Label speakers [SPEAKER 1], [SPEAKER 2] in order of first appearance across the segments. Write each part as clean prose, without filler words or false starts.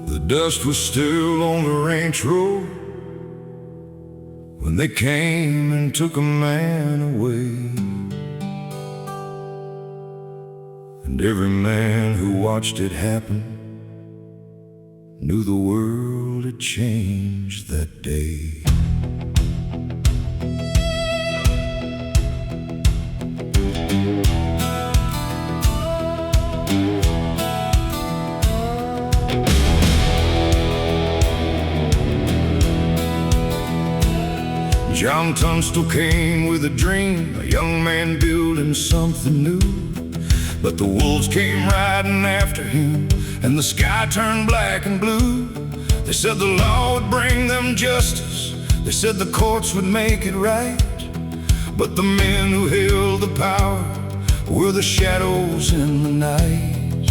[SPEAKER 1] The dust was still on the ranch road when they came and took a man away. And every man who watched it happen knew the world had changed that day. John Tunstall came with a dream, a young man building something new. But the wolves came riding after him, and the sky turned black and blue. They said the law would bring them justice, they said the courts would make it right. But the men who held the power were the shadows in the night.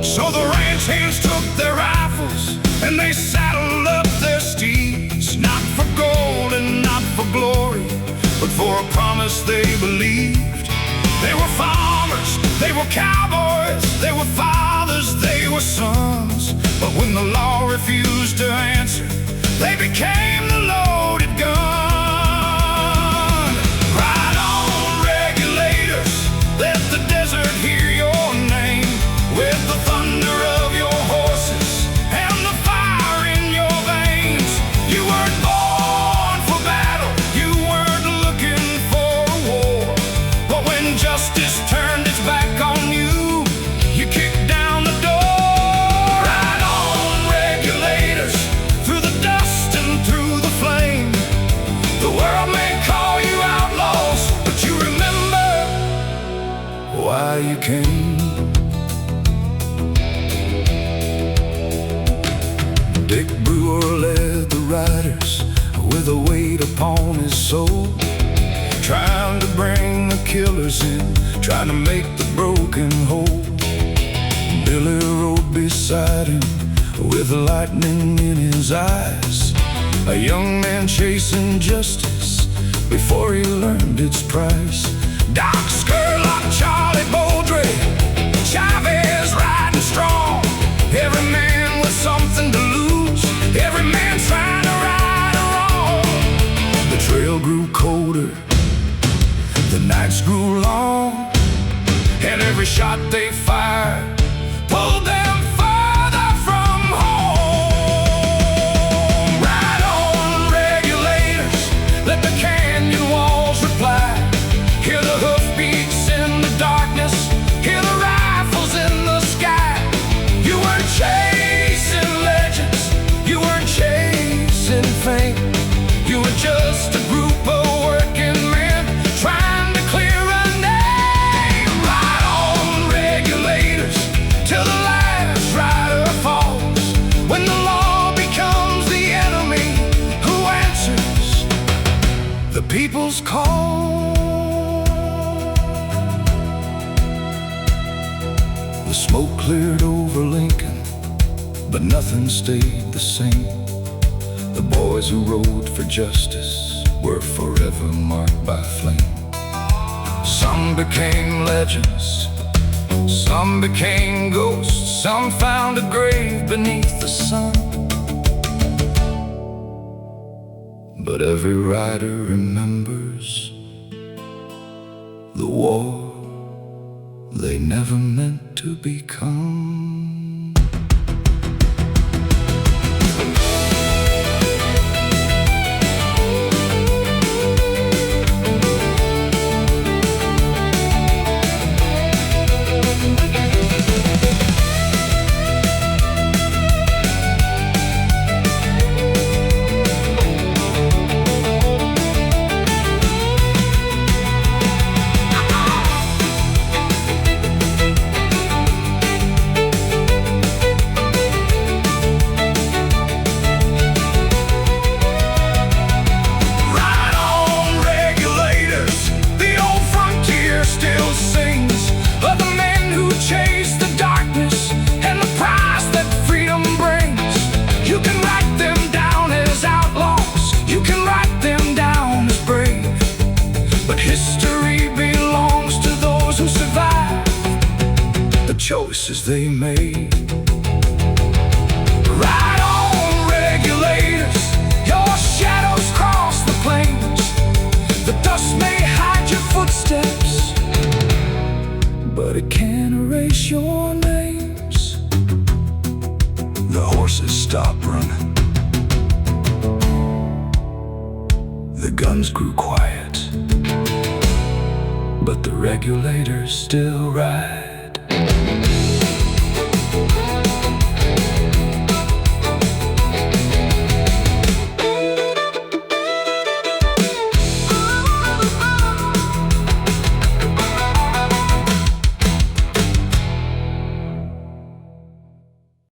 [SPEAKER 1] So the ranch hands took their rifles and they saddled up their steeds, not for gold and not for glory, but for a promise they believed. They were farmers, they were cowboys, they were fathers, they were sons. But when the law refused to answer, they became the loaded gun. Ride on, regulators, let the desert hear your name. With the thunder of your horses and the fire in your veins. You weren't born for battle, you weren't looking for a war. But when justice turned its back on you, you kicked down the door. Ride on, regulators, through the dust and through the flame. The world may call you outlaws, but you remember why you came. Dick Brewer led the riders with a weight upon his soul, trying to bring the killers in, trying to make the broken whole. Billy rode beside him with lightning in his eyes, a young man chasing justice before he learned its price. Doc Skurlock, Charlie Bowdre, Chavez riding strong, every man with something to lose, every man trying to right a wrong. The trail grew colder, the nights grew long, and every shot they fired pulled them further from home. Ride on, regulators, let the canyon walls reply. Hear the hoofbeats in the darkness, hear the rifles in the sky. You weren't chasing legends, you weren't chasing fame. You were just a group of working men trying to clear a name. Ride on, regulators, till the last rider falls. When the law becomes the enemy who answers the people's call. The smoke cleared over Lincoln, but nothing stayed the same. The boys who rode for justice were forever marked by flame. Some became legends, some became ghosts, some found a grave beneath the sun. But every rider remembers the war they never meant to become. choices they made. Ride on, regulators, your shadows cross the plains. The dust may hide your footsteps, but it can't erase your names. The horses stop running, the guns grew quiet, but the regulators still ride.